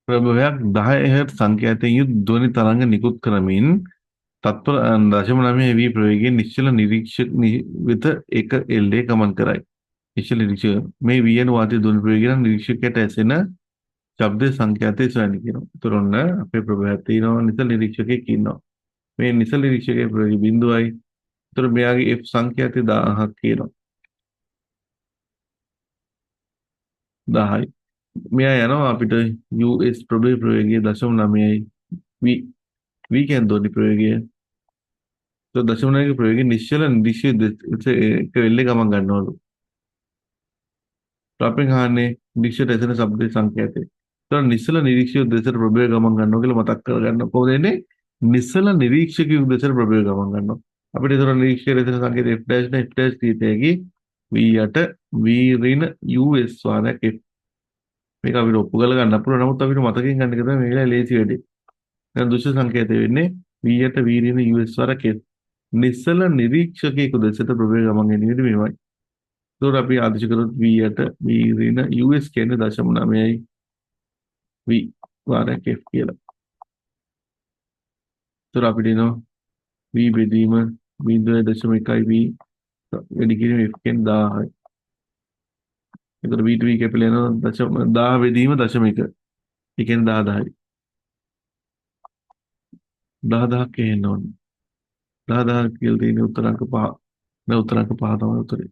ප්‍රභවයක් 10 hurt සංකේතයෙන් යුත් ධ්වනි තරංග නිකුත් කරමින් තත්පර 0.9 වී ප්‍රවේගයෙන් නිශ්චල නිරීක්ෂක වෙත එක එල්ලේ ගමන් කරයි. නිශ්චල නිරීක්ෂක මේ වී යන වාතයේ ධ්වනි ප්‍රවේගයෙන් නිරීක්ෂකයට ඇසෙන ශබ්ද සංකේතය සොයන්න කියනවා. ඒතර ඔන්න අපේ ප්‍රභවයක් තියෙනවා, නිශ්චල නිරීක්ෂකයෙක් ඉන්නවා. මේ නිශ්චල නිරීක්ෂකයේ ප්‍රවේගය බිඳුවයි. ඒතර මෙයාගේ F සංකේතය 1000ක් කියනවා. 10යි. මෙයා යනවා අපිට US ප්‍රභව ප්‍රවේගය 0.9යි. V V කියන්නේ ධ්වනි ප්‍රවේගය. તો 0.9 ප්‍රවේගය නිශ්චල නිරීක්ෂක එක එල්ලේ ගමන් ගන්නවලු. ටොපින් අහන්නේ නිරීක්ෂක ඇසෙන ශබ්ද සංකේතය. ඒතර නිශ්චල නිරීක්ෂක දෙසට ප්‍රභවය ගමන් ගන්නවා කියලා මතක් කරගන්න. කොහොමද එන්නේ? නිශ්චල නිරීක්ෂක දෙසට ප්‍රභවය ගමන් ගන්නවා. අපිට ඒතර නිරීක්ෂක දෙසට සංකේතය F dash නේ F dash කීතේකි V8 V ඍණ US වාරයක් F. මේක අපිට ඔප්පු කරලා ගන්න පුළුවන්. නමුත් අපිට මතකයෙන් ගන්න එක තමයි මේ වෙලාවේ ලේසි වැඩේ. දැන් දෘශ්‍ය සංකේතය වෙන්නේ V8 V ඍණ US වාරයක් F. නිශ්චල නිරීක්ෂකයෙකු දෙසට ප්‍රභවය ගමන් ගැනීම මෙවයි. ඒතකොට අපි ආදිශ කරොත් V8 V ඍණ US කියන්නේ 0.9යි V වාරයක් F කියලා. ඒතර අපිට එනවා V බෙදීම 0.1යි V වැඩි කිරීම F කියන්නේ 1000යි. ඒතර V2 V කැපිලා යනවා 1000 බෙදීම 0.1. ඒ කියන්නේ 10000යි. 10000ක් එන්න ඕනේ. 10000 කියලා තියෙන උත්තර අංක 5. නෑ උත්තර අංක 5 තමයි උත්තරේ.